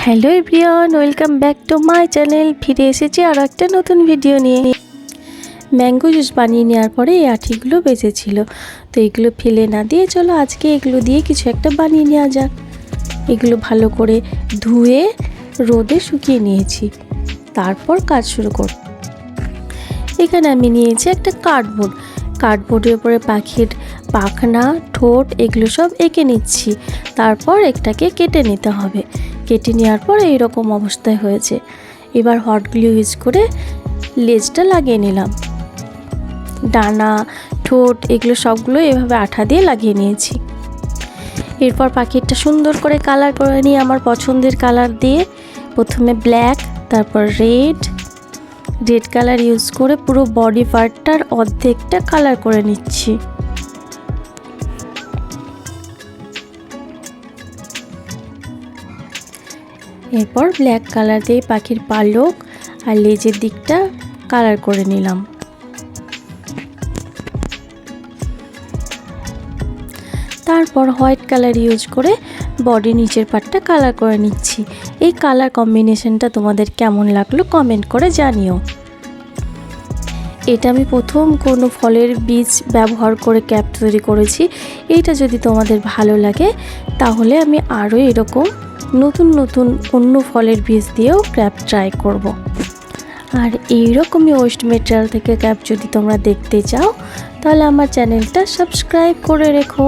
Hello everyone, welcome back to my channel. ফিরে এসেছি আরও একটা নতুন ভিডিও নিয়ে। ম্যাঙ্গো জুস বানিয়ে নেওয়ার পরে এই আঠিগুলো বেঁচেছিল, তো এগুলো ফেলে না দিয়ে চলো আজকে এগুলো দিয়ে কিছু একটা বানিয়ে নেওয়া যাক। এগুলো ভালো করে ধুয়ে রোদে শুকিয়ে নিয়েছি, তারপর কাজ শুরু করব। এখানে আমি নিয়েছি একটা কার্ডবোর্ডের উপরে পাখির পাখনা, ঠোঁট এগুলো সব এঁকে নিচ্ছি। তারপর একটাকে কেটে নিতে হবে। কেটে নেওয়ার পর এইরকম অবস্থায় হয়েছে। এবার হট গ্লু ইউজ করে লেজটা লাগিয়ে নিলাম। ডানা, ঠোঁট এগুলো সবগুলো এভাবে আঠা দিয়ে লাগিয়ে নিয়েছি। এরপর পাখিটা সুন্দর করে কালার করে নিয়ে আমার পছন্দের কালার দিয়ে, প্রথমে ব্ল্যাক, তারপর রেড কালার ইউজ করে পুরো বডি পার্টটার অর্ধেকটা কালার করে নিচ্ছি। এরপর ব্ল্যাক কালার দিয়ে পাখির পালক আর লেজের দিকটা কালার করে নিলাম। তারপর হোয়াইট কালার ইউজ করে বডি নিচের পার্টটা কালার করে নিচ্ছি। এই কালার কম্বিনেশনটা তোমাদের কেমন লাগলো কমেন্ট করে জানিও। এটা আমি প্রথম কোনো ফলের বীজ ব্যবহার করে ক্যাপ তৈরি করেছি। এইটা যদি তোমাদের ভালো লাগে তাহলে আমি আরও এরকম নতুন নতুন অন্য ফলের বীজ দিয়েও ক্যাপ ট্রাই করব। আর এইরকমই ওয়েস্ট মেটেরিয়াল থেকে ক্যাপ যদি তোমরা দেখতে চাও তাহলে আমার চ্যানেলটা সাবস্ক্রাইব করে রেখো।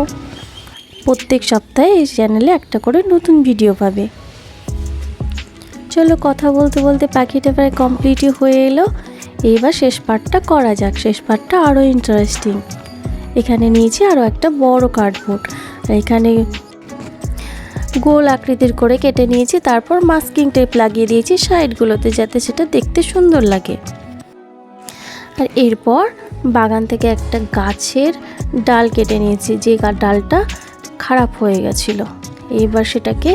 প্রত্যেক সপ্তাহে এই চ্যানেলে একটা করে নতুন ভিডিও পাবে। চলো কথা বলতে বলতে পাখিটা প্রায় কমপ্লিটই হয়ে এলো। এবার শেষ পার্টটা করা যাক। শেষ পার্টটা আরও ইন্টারেস্টিং। এখানে নিয়েছি আরও একটা বড় কার্ডবোর্ড, আর এখানে গোল আকৃতির করে কেটে নিয়েছি। তারপর মাস্কিং টেপ লাগিয়ে দিয়েছি সাইডগুলোতে, যাতে সেটা দেখতে সুন্দর লাগে। আর এরপর বাগান থেকে একটা গাছের ডাল কেটে নিয়েছি, যে ডালটা খারাপ হয়ে গেছিলো। এবার সেটাকে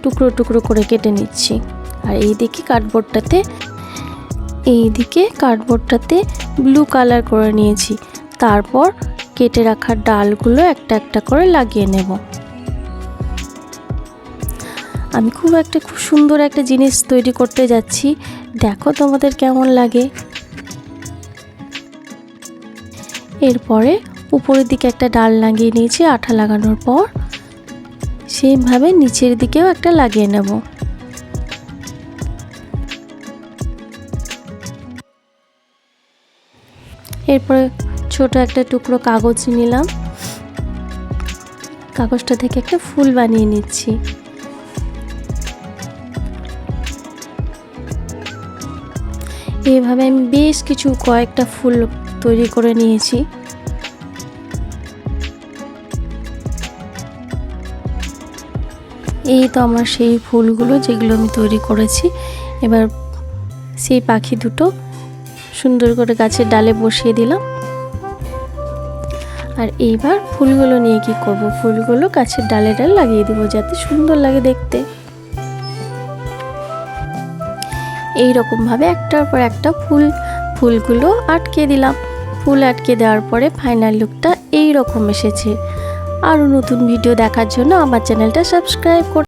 টুকরো টুকরো করে কেটে নিচ্ছি। আর এইদিকে কার্ডবোর্ডটাতে ব্লু কালার করে নিয়েছি। তারপর কেটে রাখা ডালগুলো একটা একটা করে লাগিয়ে নেব। আমি খুব সুন্দর একটা জিনিস তৈরি করতে যাচ্ছি, দেখো তোমাদের কেমন লাগে। এরপরে উপরের দিকে একটা ডাল লাগিয়ে নিয়েছি আঠা লাগানোর পর, সেইভাবে নিচের দিকেও একটা লাগিয়ে নেব। এরপরে ছোট একটা টুকরো কাগজ নিলাম, কাগজটা থেকে একটা ফুল বানিয়ে নিচ্ছি। এইভাবে আমি বেশ কয়েকটা ফুল তৈরি করে নিয়েছি। এই তো আমার সেই ফুলগুলো যেগুলো আমি তৈরি করেছি। এবার সেই পাখি দুটো সুন্দর করে গাছের ডালে বসিয়ে দিলাম। আর এইবার ফুলগুলো নিয়ে কি করব, ফুলগুলো গাছের ডালে লাগিয়ে দিব যাতে সুন্দর লাগে দেখতে। এই রকম ভাবে একটার পর একটা ফুলগুলো আটকে দিলাম। ফুল আটকে দেওয়ার পরে ফাইনাল লুকটা এই রকম এসেছে। আরও নতুন ভিডিও দেখার জন্য আমার চ্যানেলটা সাবস্ক্রাইব করুন।